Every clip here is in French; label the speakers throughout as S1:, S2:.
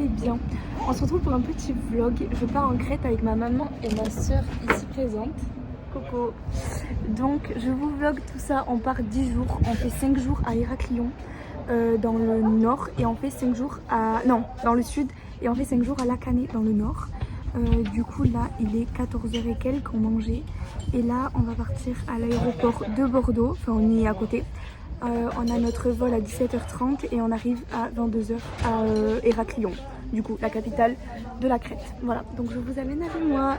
S1: allez bien. On se retrouve pour un petit vlog. Je pars en Crète avec ma maman et ma soeur ici présente. Coucou. Donc je vous vlog tout ça. On part 10 jours. On fait 5 jours à Héraclion dans le nord et on fait 5 jours à... Non, dans le sud et on fait 5 jours à Lacanais dans le nord. Du coup là il est 14h et quelques, on mangeait. Et là on va partir à l'aéroport de Bordeaux. Enfin on y est à côté. On a notre vol à 17h30 et on arrive à 22h à Héraclion, du coup la capitale de la Crète. Voilà, donc je vous amène avec moi.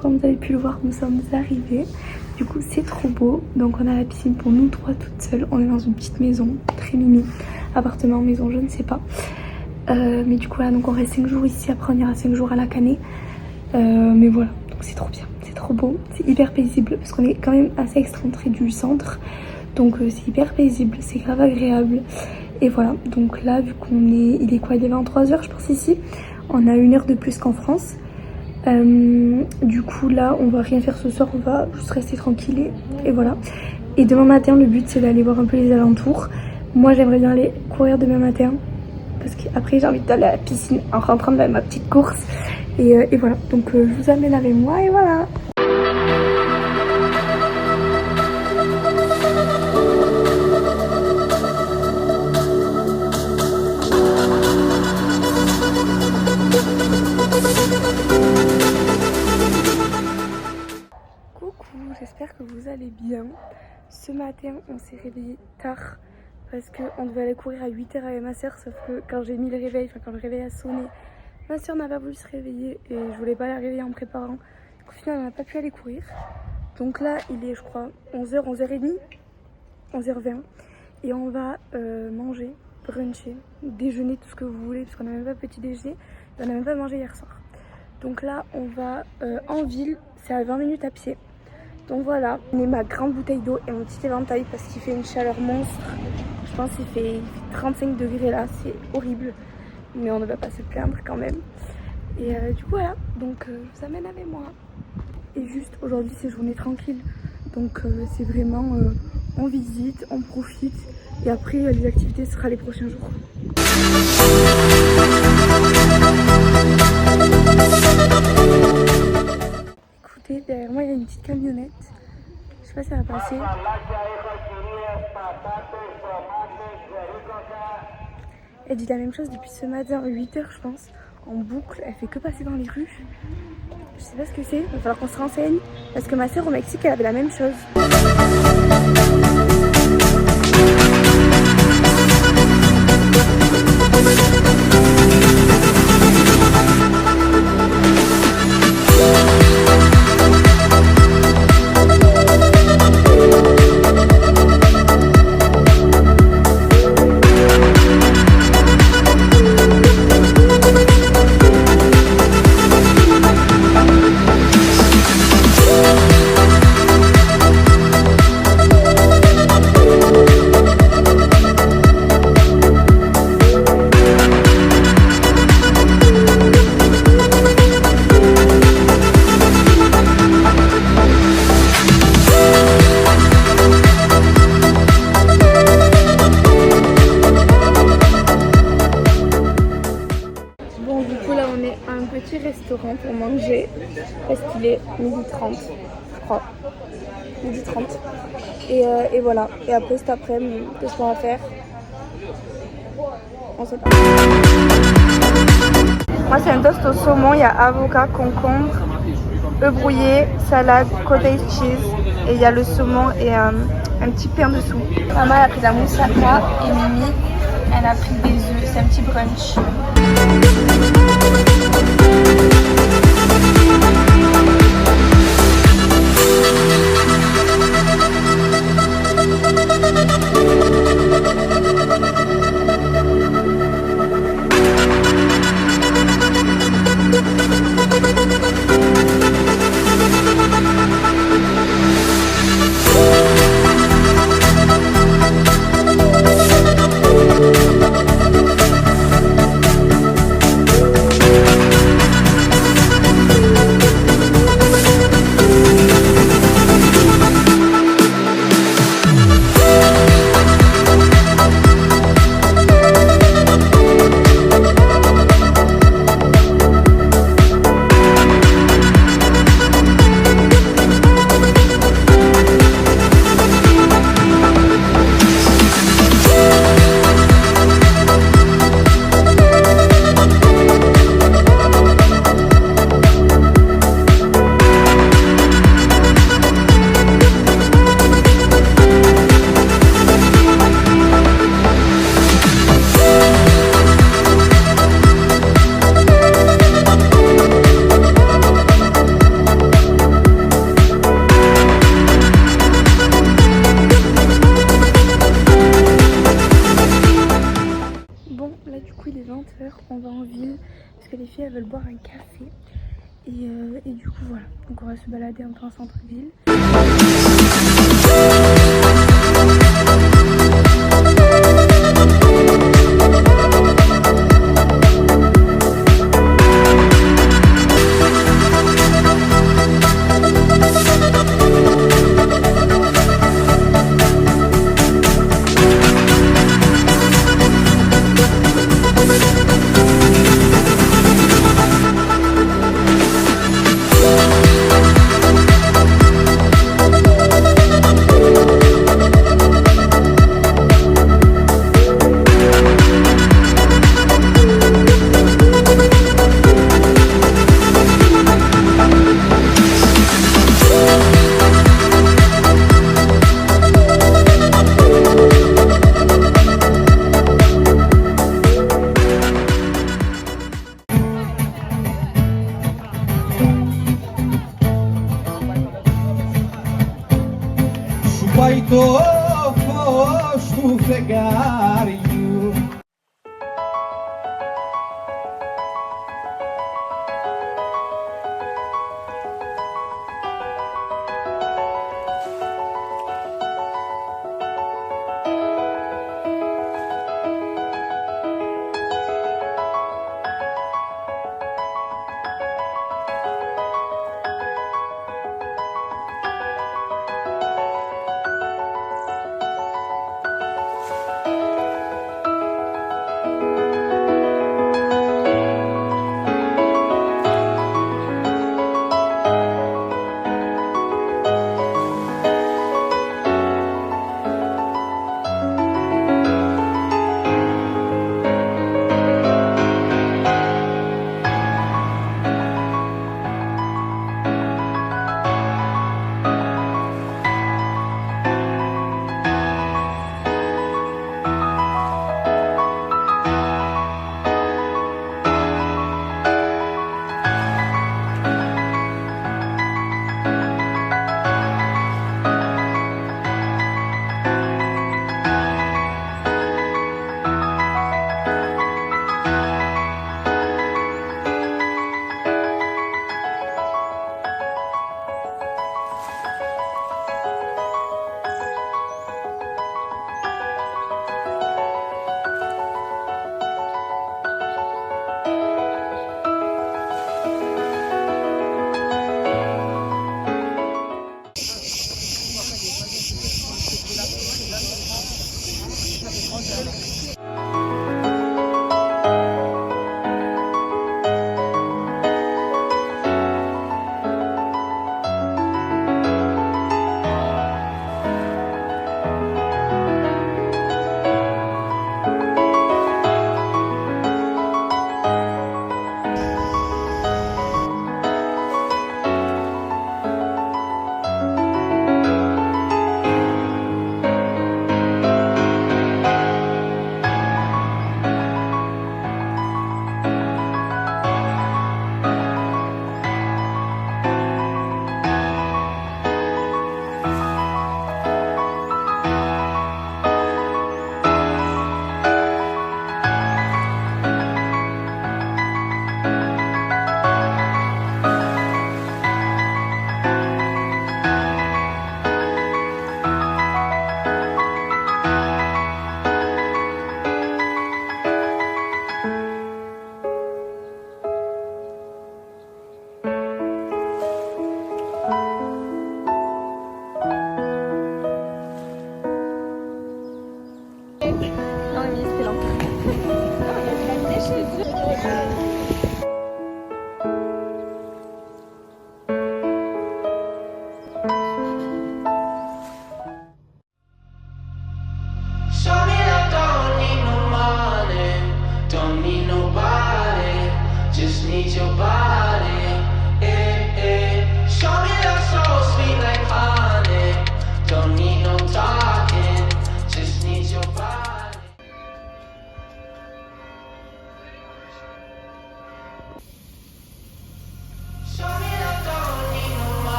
S1: Comme vous avez pu le voir, nous sommes arrivés. Du coup c'est trop beau. Donc on a la piscine pour nous trois toutes seules. On est dans une petite maison, très mimi. Appartement, maison, je ne sais pas. Mais du coup là, donc on reste 5 jours ici. Après on ira 5 jours à Lacanais. Mais voilà, donc c'est trop bien, c'est trop beau. C'est hyper paisible parce qu'on est quand même assez excentré du centre. Donc c'est hyper paisible, c'est grave agréable. Et voilà, donc là vu qu'on est... Il est quoi? Il est 23h je pense ici. On a 1 heure de plus qu'en France. Du coup là on va rien faire ce soir, on va juste rester tranquille et voilà. Et demain matin le but c'est d'aller voir un peu les alentours. Moi j'aimerais bien aller courir demain matin parce qu'après j'ai envie d'aller à la piscine en rentrant de ma petite course et voilà, donc je vous amène avec moi et voilà. J'espère que vous allez bien. Ce matin on s'est réveillé tard parce qu'on devait aller courir à 8h avec ma soeur, sauf que quand j'ai mis le réveil, quand le réveil a sonné, ma soeur n'a pas voulu se réveiller et je voulais pas la réveiller en préparant. Au final on n'a pas pu aller courir. Donc là il est je crois 11h, 11h30, 11h20 et on va manger, bruncher, déjeuner, tout ce que vous voulez parce qu'on n'a même pas petit déjeuner et on n'a même pas mangé hier soir. Donc là on va en ville, c'est à 20 minutes à pied. Donc voilà, on met ma grande bouteille d'eau et mon petit éventail parce qu'il fait une chaleur monstre. Je pense qu'il fait 35 degrés là, c'est horrible. Mais on ne va pas se plaindre quand même. Et du coup voilà, donc je vous amène avec moi. Et juste aujourd'hui c'est journée tranquille. Donc c'est vraiment, on visite, on profite. Et après les activités sera les prochains jours. Écoutez, derrière moi il y a une petite camionnette. Je sais pas si ça va passer. Elle dit la même chose depuis ce matin, 8h je pense, en boucle. Elle fait que passer dans les rues. Je sais pas ce que c'est, il va falloir qu'on se renseigne. Parce que ma soeur au Mexique elle avait la même chose. coup là on est à un petit restaurant pour manger parce qu'il est 12h30 je crois. 12h30 et voilà. Et après cet après-midi, qu'est-ce qu'on va faire? On sait pas. Moi c'est un toast au saumon, il y a avocat, concombre, œufs brouillés, salade, cottage cheese et il y a le saumon et un petit pain dessous. Maman a pris de la moussaka et Mimi elle a pris des œufs, c'est un petit brunch. On va en ville parce que les filles elles veulent boire un café et du coup voilà, donc on va se balader un peu en centre-ville.
S2: Baito fosto fegarinho.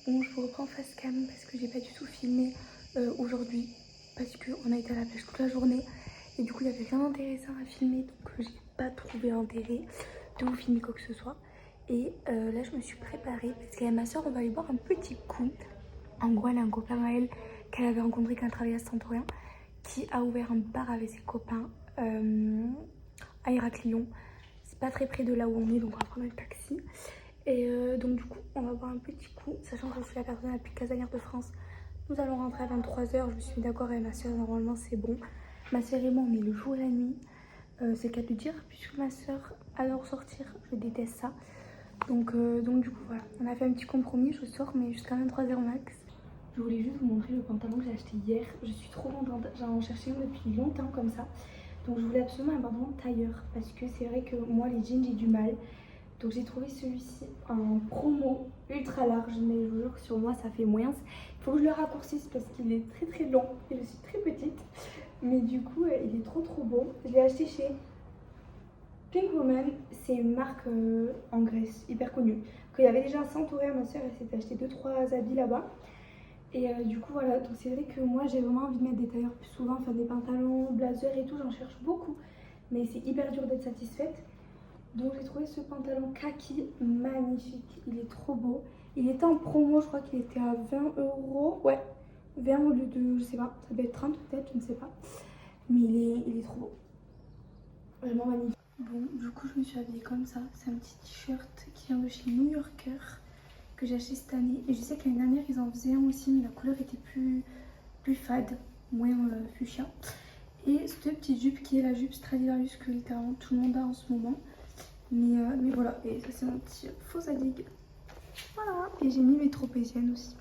S1: Bon, je vous reprends face cam parce que j'ai pas du tout filmé aujourd'hui parce qu'on a été à la plage toute la journée et du coup il y avait rien d'intéressant à filmer, donc j'ai pas trouvé l'intérêt de vous filmer quoi que ce soit. Et là je me suis préparée parce qu'avec ma soeur on va aller boire un petit coup. En gros elle a un copain à elle qu'elle avait rencontré quand elle travaillait à Santorin qui a ouvert un bar avec ses copains à Héraclion. C'est pas très près de là où on est, donc on va prendre un taxi. Et donc du coup on va boire un petit coup, sachant que je suis la personne la plus casanière de France. Nous allons rentrer à 23h, je me suis mis d'accord avec ma soeur, normalement c'est bon. Ma soeur et moi on est le jour et la nuit, c'est le cas de le dire, puisque ma soeur adore sortir, je déteste ça. Donc du coup voilà, on a fait un petit compromis, je sors mais jusqu'à 23h max. Je voulais juste vous montrer le pantalon que j'ai acheté hier, je suis trop contente, j'en cherchais un depuis longtemps comme ça. Donc je voulais absolument un pantalon tailleur, parce que c'est vrai que moi les jeans j'ai du mal. Donc j'ai trouvé celui-ci en promo ultra large, mais je vous jure que sur moi ça fait moins. Il faut que je le raccourcisse parce qu'il est très très long et je suis très petite. Mais du coup il est trop beau. Je l'ai acheté chez Pink Woman, c'est une marque en Grèce hyper connue. Il y avait déjà Santorin, ma soeur elle s'était acheté 2-3 habits là-bas. Et du coup voilà, donc c'est vrai que moi j'ai vraiment envie de mettre des tailleurs plus souvent, enfin des pantalons, blazers et tout, j'en cherche beaucoup. Mais c'est hyper dur d'être satisfaite. Donc j'ai trouvé ce pantalon kaki magnifique, il est trop beau. Il était en promo, je crois qu'il était à 20 €, ouais, 20 au lieu de, je sais pas, ça doit être 30 peut-être, je ne sais pas. Mais il est trop beau, vraiment magnifique. Bon, du coup je me suis habillée comme ça, c'est un petit t-shirt qui vient de chez New Yorker que j'ai acheté cette année. Et je sais que l'année dernière ils en faisaient un aussi, mais la couleur était plus fade, moins fuchsia. Et cette petite jupe qui est la jupe Stradivarius que littéralement tout le monde a en ce moment. Mais voilà, et ça c'est mon petit faux zadig. Voilà, et j'ai mis mes tropéziennes aussi.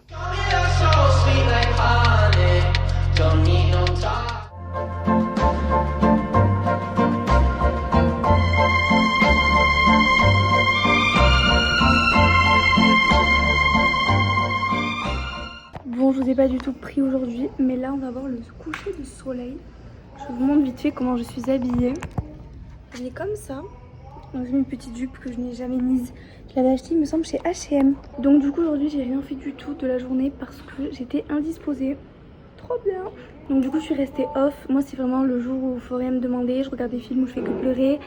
S1: Bon, je vous ai pas du tout pris aujourd'hui, mais là on va voir le coucher du soleil. Je vous montre vite fait comment je suis habillée. Elle est comme ça. Donc j'ai mis une petite jupe que je n'ai jamais mise. Je l'avais achetée il me semble chez H&M. Donc du coup aujourd'hui j'ai rien fait du tout de la journée parce que j'étais indisposée. Trop bien. Donc du coup je suis restée off. Moi c'est vraiment le jour où il faut rien me demander. Je regarde des films où je fais que pleurer.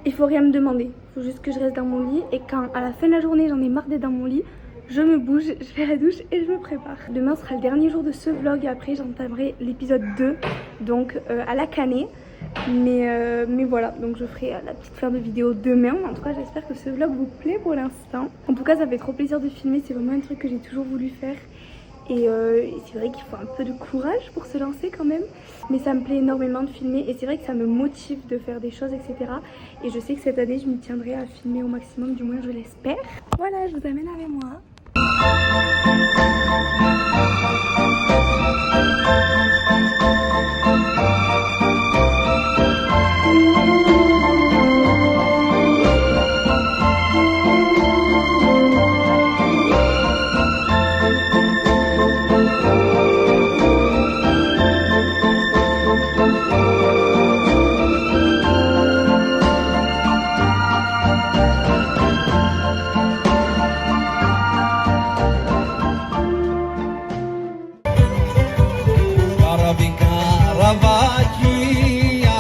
S1: Il faut rien me demander. Il faut juste que je reste dans mon lit. Et quand à la fin de la journée j'en ai marre d'être dans mon lit, je me bouge, je fais la douche et je me prépare. Demain sera le dernier jour de ce vlog et après j'entamerai l'épisode 2. Donc à la canée. Mais voilà, donc je ferai la petite fin de vidéo demain. En tout cas j'espère que ce vlog vous plaît pour l'instant. En tout cas ça fait trop plaisir de filmer, c'est vraiment un truc que j'ai toujours voulu faire. Et c'est vrai qu'il faut un peu de courage pour se lancer quand même. Mais ça me plaît énormément de filmer et c'est vrai que ça me motive de faire des choses, etc. Et je sais que cette année je m'y tiendrai à filmer au maximum, du moins je l'espère. Voilà, je vous amène avec moi.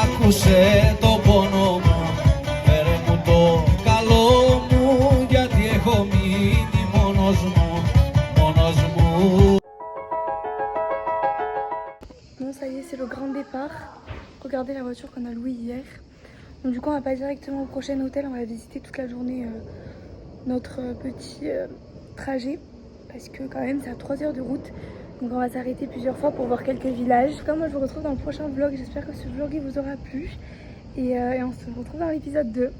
S2: Άκουσε το πόνο μου, φέρε μου το καλό μου, γιατί έχω μείνει μόνος μου.
S1: Bon ça y est, c'est le grand départ. Regardez la voiture qu'on a louée hier. Donc du coup on va pas directement au prochain hôtel, on va visiter toute la journée notre petit trajet. Parce que quand même c'est à 3 heures de route. Donc on va s'arrêter plusieurs fois pour voir quelques villages. En tout cas moi je vous retrouve dans le prochain vlog. J'espère que ce vlog il vous aura plu. Et on se retrouve dans l'épisode 2.